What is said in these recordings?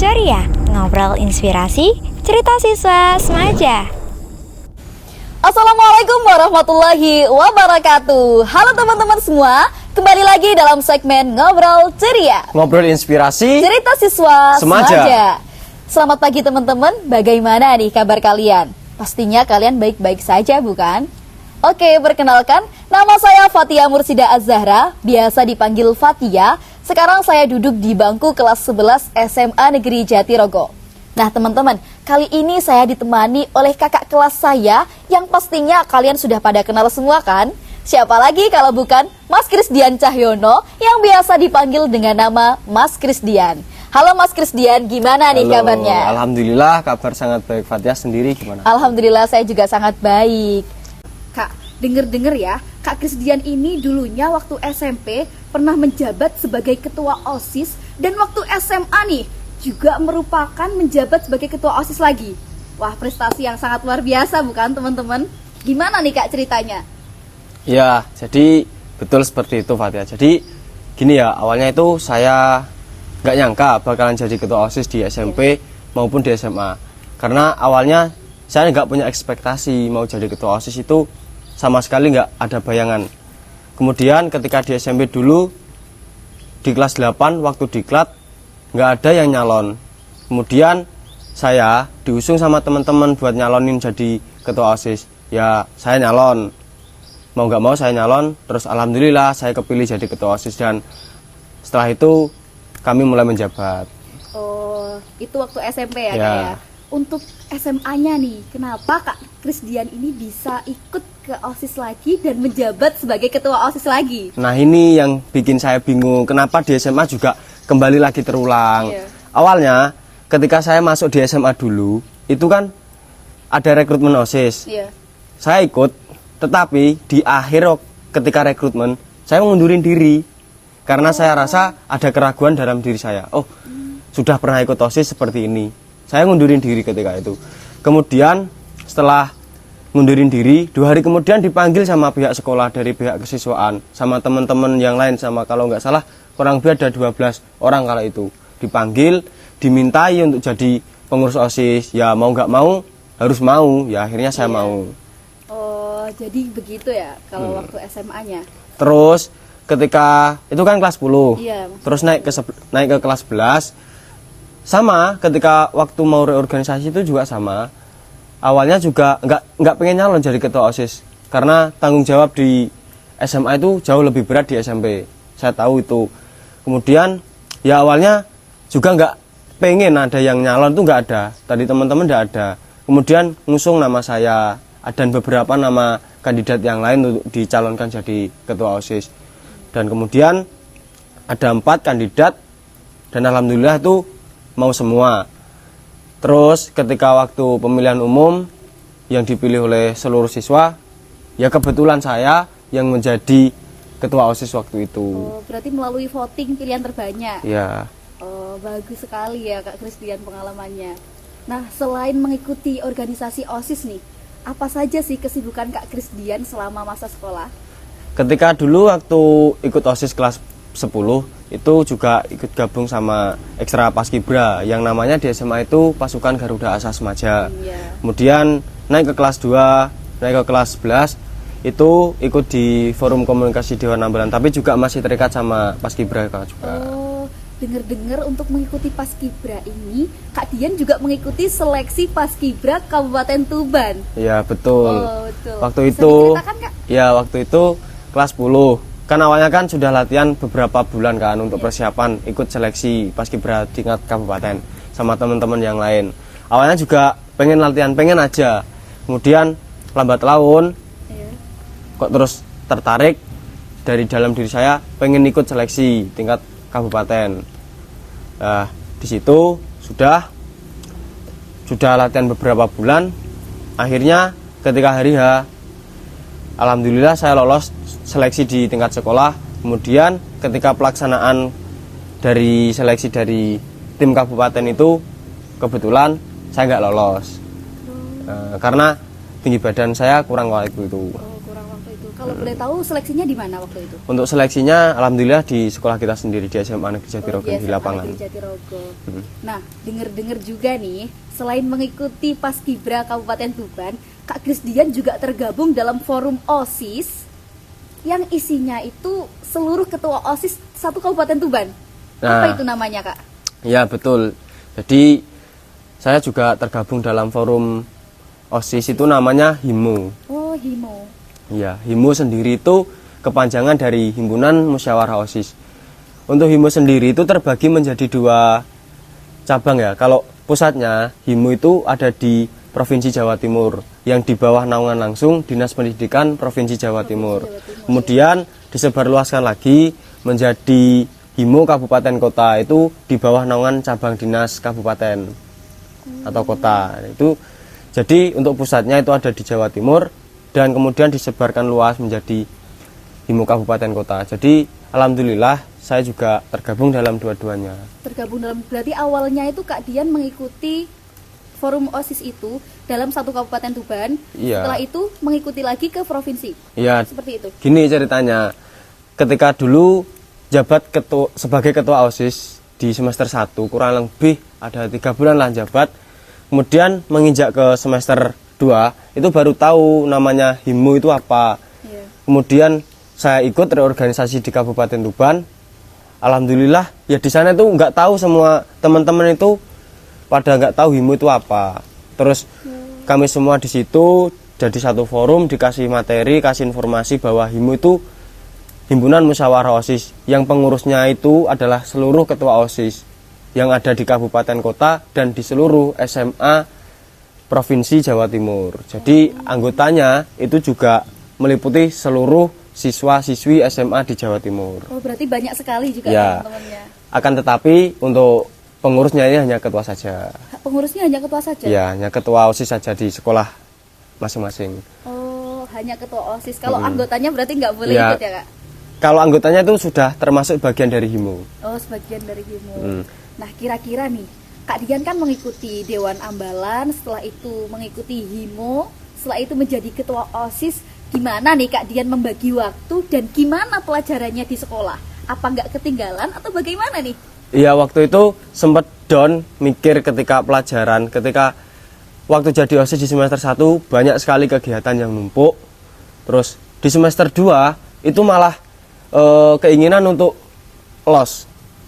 Ceria, ngobrol inspirasi, cerita siswa Semaja. Assalamualaikum warahmatullahi wabarakatuh. Halo teman-teman semua, kembali lagi dalam segmen Ngobrol Ceria, ngobrol inspirasi, cerita siswa Semaja. Selamat pagi teman-teman, bagaimana nih kabar kalian? Pastinya kalian baik-baik saja bukan? Oke, perkenalkan, nama saya Fatia Mursida Az-Zahra, biasa dipanggil Fatia. Sekarang saya duduk di bangku kelas 11 SMA Negeri Jatirogo. Nah teman-teman, kali ini saya ditemani oleh kakak kelas saya yang pastinya kalian sudah pada kenal semua kan? Siapa lagi kalau bukan Mas Krisdian Cahyono yang biasa dipanggil dengan nama Mas Krisdian. Halo Mas Krisdian, gimana nih kabarnya? Alhamdulillah, kabar sangat baik. Fatia sendiri gimana? Alhamdulillah saya juga sangat baik. Kak, denger-denger ya, Kak Krisdian ini dulunya waktu SMP pernah menjabat sebagai ketua OSIS dan waktu SMA nih juga merupakan menjabat sebagai ketua OSIS lagi. Wah, prestasi yang sangat luar biasa bukan teman-teman? Gimana nih Kak ceritanya? Ya, jadi betul seperti itu Fatia. Jadi gini ya, awalnya itu saya nggak nyangka bakalan jadi ketua OSIS di SMP maupun di SMA. Karena awalnya saya nggak punya ekspektasi mau jadi ketua OSIS itu, sama sekali nggak ada bayangan. Kemudian ketika di SMP dulu, di kelas 8 waktu diklat, nggak ada yang nyalon. Kemudian saya diusung sama teman-teman buat nyalonin jadi ketua OSIS. Ya saya nyalon, mau nggak mau saya nyalon. Terus alhamdulillah saya kepilih jadi ketua OSIS, dan setelah itu kami mulai menjabat. Oh, itu waktu SMP ya Ya. Kak ya? Untuk SMA-nya nih, kenapa Kak Krisdian ini bisa ikut ke OSIS lagi dan menjabat sebagai ketua OSIS lagi? Nah ini yang bikin saya bingung, kenapa di SMA juga kembali lagi terulang. Iya. Awalnya ketika saya masuk di SMA dulu, itu kan ada rekrutmen OSIS. Iya. Saya ikut, tetapi di akhir ketika rekrutmen, saya ngundurin diri. Karena saya rasa ada keraguan dalam diri saya. Oh, sudah pernah ikut OSIS seperti ini. Saya ngundurin diri ketika itu. Kemudian setelah ngundurin diri, 2 hari kemudian dipanggil sama pihak sekolah dari pihak kesiswaan, sama teman-teman yang lain, sama kalau nggak salah kurang lebih ada 12 orang kala itu. Dipanggil, dimintai untuk jadi pengurus OSIS. Ya mau nggak mau, harus mau. Ya akhirnya saya mau. Oh, jadi begitu ya kalau waktu SMA-nya. Terus ketika itu kan kelas 10. Iya. Terus naik ke kelas 11. Sama ketika waktu mau reorganisasi itu juga sama. Awalnya juga nggak pengen nyalon jadi ketua OSIS karena tanggung jawab di SMA itu jauh lebih berat di SMP. Saya tahu itu. Kemudian ya awalnya juga nggak pengen ada yang nyalon, tuh nggak ada. Tadi teman-teman nggak ada. Kemudian ngusung nama saya dan beberapa nama kandidat yang lain untuk dicalonkan jadi ketua OSIS. Dan kemudian ada 4 kandidat dan alhamdulillah itu mau semua. Terus ketika waktu pemilihan umum yang dipilih oleh seluruh siswa, ya kebetulan saya yang menjadi ketua OSIS waktu itu. Oh, berarti melalui voting pilihan terbanyak. Ya. Oh, bagus sekali ya Kak Krisdian pengalamannya. Nah, selain mengikuti organisasi OSIS nih, apa saja sih kesibukan Kak Krisdian selama masa sekolah? Ketika dulu waktu ikut OSIS kelas 10 itu juga ikut gabung sama ekstra paskibra yang namanya di SMA itu pasukan Garuda Asa Semaja. Iya. Kemudian naik ke kelas 2, naik ke kelas 11 itu ikut di forum komunikasi Dewan Ambalan, tapi juga masih terikat sama paskibra juga. Oh, dengar-dengar untuk mengikuti paskibra ini, Kak Dian juga mengikuti seleksi paskibra Kabupaten Tuban. Ya betul. Oh, betul. Waktu Bisa itu diceritakan, Kak? ya waktu itu kelas 10. Kan awalnya kan sudah latihan beberapa bulan kan untuk persiapan ikut seleksi paskibra tingkat kabupaten sama teman-teman yang lain. Awalnya juga pengen latihan, pengen aja. Kemudian lambat laun kok terus tertarik dari dalam diri saya pengen ikut seleksi tingkat kabupaten. Nah, di situ sudah latihan beberapa bulan. Akhirnya ketika hari H, alhamdulillah saya lolos seleksi di tingkat sekolah. Kemudian ketika pelaksanaan dari seleksi dari tim kabupaten itu kebetulan saya nggak lolos. Karena tinggi badan saya kurang waktu itu. Oh, kurang waktu itu. Kalau boleh tahu seleksinya di mana waktu itu? Untuk seleksinya alhamdulillah di sekolah kita sendiri, di SMA Negeri Jatirogo Oh, di lapangan. Negeri Jatirogo. Nah, dengar-dengar juga nih, selain mengikuti Paskibra Kabupaten Tuban, Kak Krisdian juga tergabung dalam forum OSIS yang isinya itu seluruh ketua OSIS satu Kabupaten Tuban. Apa Nah. itu namanya, Kak? Ya betul. Jadi saya juga tergabung dalam forum OSIS itu namanya HIMO. Oh, HIMO. Ya, HIMO sendiri itu kepanjangan dari Himpunan Musyawarah OSIS. Untuk HIMO sendiri itu terbagi menjadi 2 cabang ya. Kalau pusatnya HIMO itu ada di Provinsi Jawa Timur yang di bawah naungan langsung Dinas Pendidikan Provinsi Jawa Timur. Kemudian disebarluaskan lagi menjadi HIMO Kabupaten Kota, itu di bawah naungan cabang dinas kabupaten atau kota. Itu jadi untuk pusatnya itu ada di Jawa Timur dan kemudian disebarkan luas menjadi HIMO Kabupaten Kota. Jadi alhamdulillah saya juga tergabung dalam dua-duanya. Tergabung dalam, berarti awalnya itu Kak Dian mengikuti forum OSIS itu dalam satu Kabupaten Tuban. Iya. Setelah itu mengikuti lagi ke provinsi. Ya, Seperti itu. gini ceritanya. Ketika dulu jabat sebagai ketua OSIS di semester 1 kurang lebih ada 3 bulan lah jabat. Kemudian menginjak ke semester 2 itu baru tahu namanya HIMO itu apa. Iya. Kemudian saya ikut reorganisasi di Kabupaten Tuban. Alhamdulillah ya di sana itu nggak tahu, semua teman-teman itu pada nggak tahu HIMO itu apa. Terus kami semua di situ jadi satu forum, dikasih materi, kasih informasi bahwa HIMO itu Himpunan Musyawarah OSIS, yang pengurusnya itu adalah seluruh ketua OSIS yang ada di kabupaten kota dan di seluruh SMA Provinsi Jawa Timur. Jadi anggotanya itu juga meliputi seluruh siswa-siswi SMA di Jawa Timur. Oh, berarti banyak sekali juga Ya. teman-temannya. Akan tetapi untuk pengurusnya ini hanya ketua saja. Pengurusnya hanya ketua saja? Ya, hanya ketua OSIS saja di sekolah masing-masing. Oh, hanya ketua OSIS. Kalau anggotanya berarti nggak boleh Ya. ikut ya, Kak? Kalau anggotanya itu sudah termasuk bagian dari HIMO. Oh, sebagian dari HIMO. Nah, kira-kira nih, Kak Dian kan mengikuti Dewan Ambalan, setelah itu mengikuti HIMO, setelah itu menjadi ketua OSIS. Gimana nih Kak Dian membagi waktu dan gimana pelajarannya di sekolah? Apa nggak ketinggalan atau bagaimana nih? Iya, waktu itu sempat down mikir ketika pelajaran, ketika waktu jadi OSIS di semester 1 banyak sekali kegiatan yang numpuk. Terus di semester 2 itu malah keinginan untuk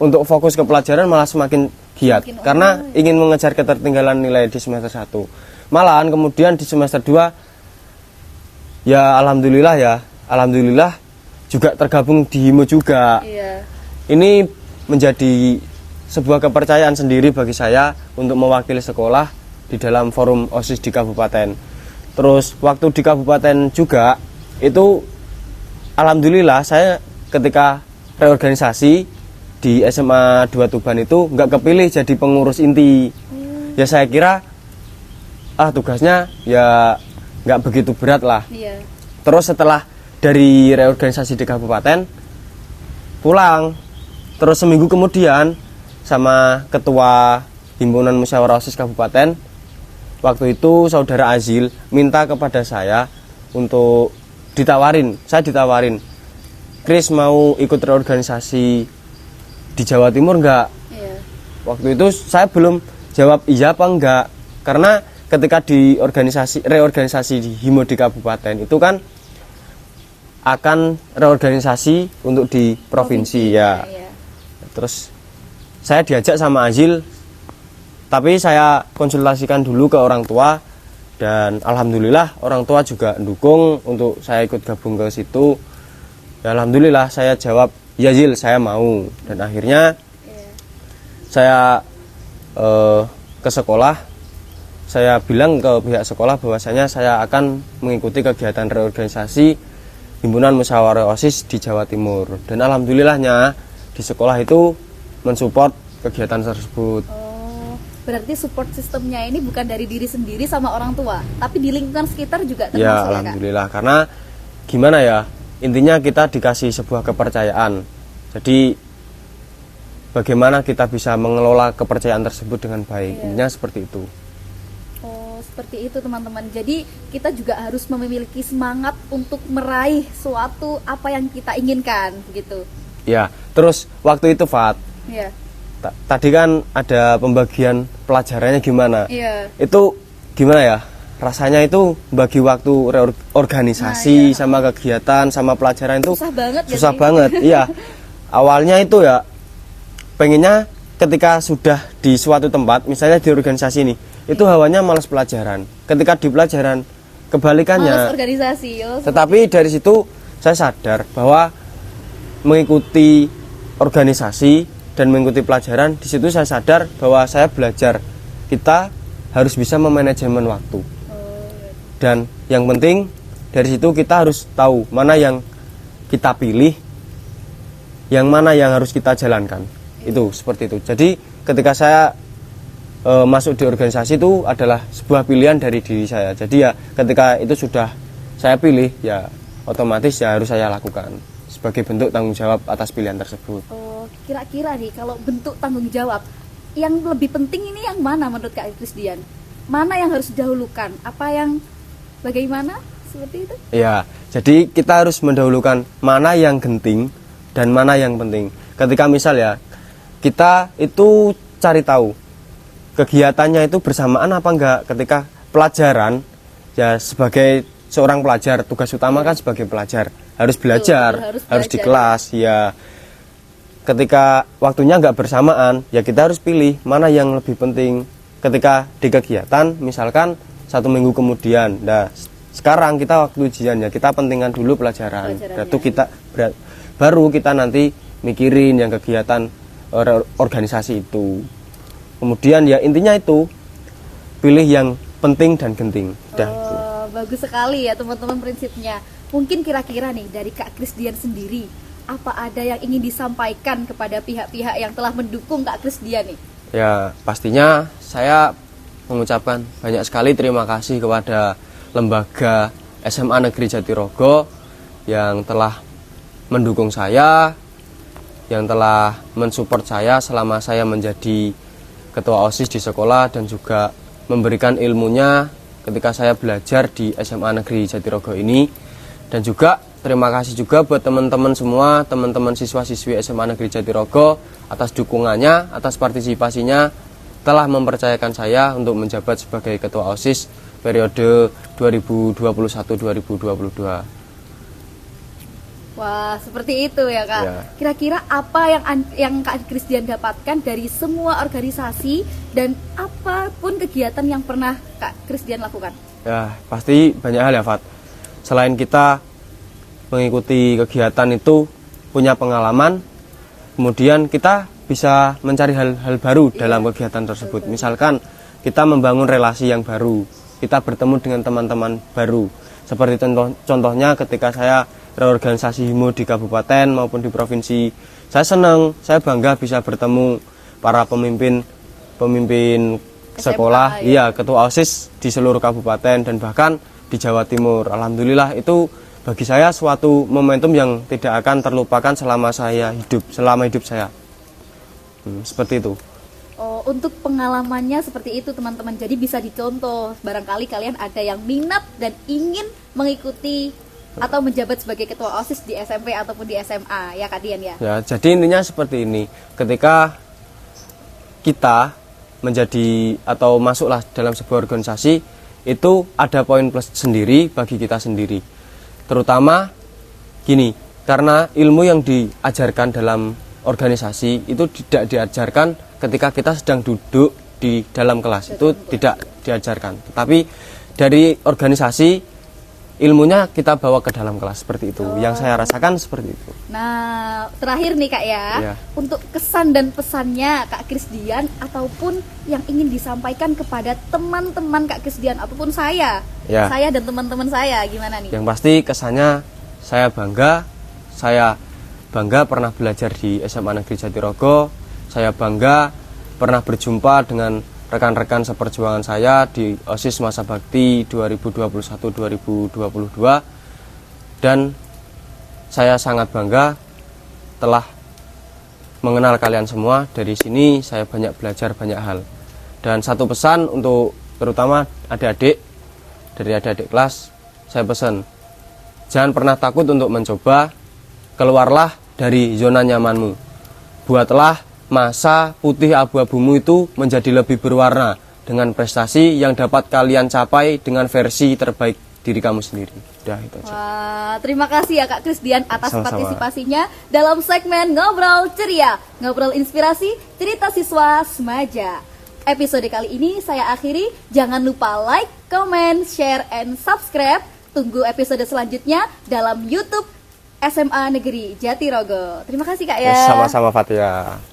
untuk fokus ke pelajaran malah semakin giat karena ingin mengejar ketertinggalan nilai di semester 1. Malahan kemudian di semester 2 ya alhamdulillah juga tergabung di HIMO juga. Iya. Ini menjadi sebuah kepercayaan sendiri bagi saya untuk mewakili sekolah di dalam forum OSIS di kabupaten. Terus waktu di kabupaten juga itu alhamdulillah saya ketika reorganisasi di SMA 2 Tuban itu nggak kepilih jadi pengurus inti. Ya saya kira tugasnya ya nggak begitu berat lah. Iya. Terus setelah dari reorganisasi di kabupaten pulang, terus seminggu kemudian sama ketua Himpunan Musyawarah OSIS Kabupaten, waktu itu saudara Azil minta kepada saya untuk saya ditawarin, Kris mau ikut reorganisasi di Jawa Timur enggak? Iya. Waktu itu saya belum jawab iya apa enggak, karena ketika di reorganisasi di HIMO di kabupaten itu kan akan reorganisasi untuk di provinsi ya. Iya. Terus saya diajak sama Azil, tapi saya konsultasikan dulu ke orang tua dan alhamdulillah orang tua juga mendukung untuk saya ikut gabung ke situ. Ya, alhamdulillah saya jawab ya Zil, saya mau, dan akhirnya saya ke sekolah. Saya bilang ke pihak sekolah bahwasanya saya akan mengikuti kegiatan reorganisasi Himpunan Musyawarah OSIS di Jawa Timur, dan alhamdulillahnya di sekolah itu mensupport kegiatan tersebut. Oh, berarti support sistemnya ini bukan dari diri sendiri sama orang tua, tapi di lingkungan sekitar juga termasuk Ya, ya, Kak? alhamdulillah, karena gimana ya, intinya kita dikasih sebuah kepercayaan. Jadi bagaimana kita bisa mengelola kepercayaan tersebut dengan baik, intinya seperti itu. Oh, seperti itu teman-teman. Jadi kita juga harus memiliki semangat untuk meraih suatu apa yang kita inginkan gitu. Ya, terus waktu itu Fat, Iya. tadi kan ada pembagian pelajarannya gimana? Iya. Itu gimana ya? Rasanya itu bagi waktu reorganisasi sama kegiatan sama pelajaran itu Susah banget ya susah sih? banget. Iya. Awalnya itu ya pengennya ketika sudah di suatu tempat, misalnya di organisasi ini, itu hawanya malas pelajaran. Ketika di pelajaran kebalikannya. Malas organisasi. Tetapi dari situ saya sadar bahwa mengikuti organisasi dan mengikuti pelajaran, di situ saya sadar bahwa saya belajar kita harus bisa memanajemen waktu. Dan yang penting dari situ kita harus tahu mana yang kita pilih, yang mana yang harus kita jalankan. Itu seperti itu. Jadi ketika saya masuk di organisasi itu adalah sebuah pilihan dari diri saya. Jadi ya ketika itu sudah saya pilih, ya otomatis ya harus saya lakukan sebagai bentuk tanggung jawab atas pilihan tersebut. Oh, kira-kira nih kalau bentuk tanggung jawab yang lebih penting ini yang mana menurut Kak Krisdian? Mana yang harus didahulukan? Apa yang bagaimana? Seperti itu? Ya, jadi kita harus mendahulukan mana yang genting dan mana yang penting. Ketika misal ya kita itu cari tahu kegiatannya itu bersamaan apa enggak. Ketika pelajaran ya sebagai seorang pelajar, tugas utama kan sebagai pelajar harus belajar, harus di kelas ya. Ketika waktunya enggak bersamaan ya kita harus pilih mana yang lebih penting. Ketika di kegiatan misalkan 1 minggu kemudian, nah sekarang kita waktu ujian ya kita pentingkan dulu pelajaran. Itu kita baru kita nanti mikirin yang kegiatan organisasi itu. Kemudian ya intinya itu pilih yang penting dan genting. Bagus sekali ya teman-teman prinsipnya. Mungkin kira-kira nih dari Kak Krisdian sendiri, apa ada yang ingin disampaikan kepada pihak-pihak yang telah mendukung Kak Krisdian nih? Ya pastinya saya mengucapkan banyak sekali terima kasih kepada lembaga SMA Negeri Jatirogo yang telah mendukung saya, yang telah mensupport saya selama saya menjadi ketua OSIS di sekolah dan juga memberikan ilmunya ketika saya belajar di SMA Negeri Jatirogo ini. Dan juga terima kasih juga buat teman-teman semua, teman-teman siswa-siswi SMA Negeri Jatirogo atas dukungannya, atas partisipasinya, telah mempercayakan saya untuk menjabat sebagai ketua OSIS periode 2021-2022. Wah, seperti itu ya Kak. Ya. Kira-kira apa yang Kak Krisdian dapatkan dari semua organisasi dan apapun kegiatan yang pernah Kak Krisdian lakukan? Ya, pasti banyak hal ya, Fat. Selain kita mengikuti kegiatan itu punya pengalaman, kemudian kita bisa mencari hal-hal baru dalam kegiatan tersebut. Misalkan kita membangun relasi yang baru, kita bertemu dengan teman-teman baru. Seperti contohnya ketika saya reorganisasi HIMO di kabupaten maupun di provinsi, saya senang, saya bangga bisa bertemu para pemimpin sekolah, SMA, ya. Ketua OSIS di seluruh kabupaten dan bahkan di Jawa Timur. Alhamdulillah itu bagi saya suatu momentum yang tidak akan terlupakan selama hidup saya. Seperti itu. Oh, untuk pengalamannya seperti itu teman-teman. Jadi bisa dicontoh. Barangkali kalian ada yang minat dan ingin mengikuti atau menjabat sebagai ketua OSIS di SMP ataupun di SMA, ya Kak Dian ya. Ya, jadi intinya seperti ini. Ketika kita menjadi atau masuklah dalam sebuah organisasi, itu ada poin plus sendiri bagi kita sendiri. Terutama gini, karena ilmu yang diajarkan dalam organisasi itu tidak diajarkan ketika kita sedang duduk di dalam kelas, itu tidak diajarkan. Tetapi dari organisasi ilmunya kita bawa ke dalam kelas, seperti itu. Yang saya rasakan seperti itu. Nah, terakhir nih Kak ya, Ya. untuk kesan dan pesannya Kak Krisdian ataupun yang ingin disampaikan kepada teman-teman Kak Krisdian ataupun saya dan teman-teman saya, gimana nih? Yang pasti kesannya saya bangga pernah belajar di SMA Negeri Jatirogo, saya bangga pernah berjumpa dengan rekan-rekan seperjuangan saya di OSIS Masa Bakti 2021-2022, dan saya sangat bangga telah mengenal kalian semua. Dari sini saya banyak belajar banyak hal. Dan satu pesan untuk terutama adik-adik, dari adik-adik kelas, saya pesan, jangan pernah takut untuk mencoba, keluarlah dari zona nyamanmu. Buatlah masa putih abu-abumu itu menjadi lebih berwarna dengan prestasi yang dapat kalian capai dengan versi terbaik diri kamu sendiri. Udah itu aja. Wah, terima kasih ya Kak Krisdian atas Sama-sama. partisipasinya dalam segmen Ngobrol Ceria, ngobrol inspirasi cerita siswa Semaja. Episode kali ini saya akhiri. Jangan lupa like, comment, share, and subscribe. Tunggu episode selanjutnya dalam YouTube SMA Negeri Jatirogo. Terima kasih Kak ya. Sama-sama Fatia.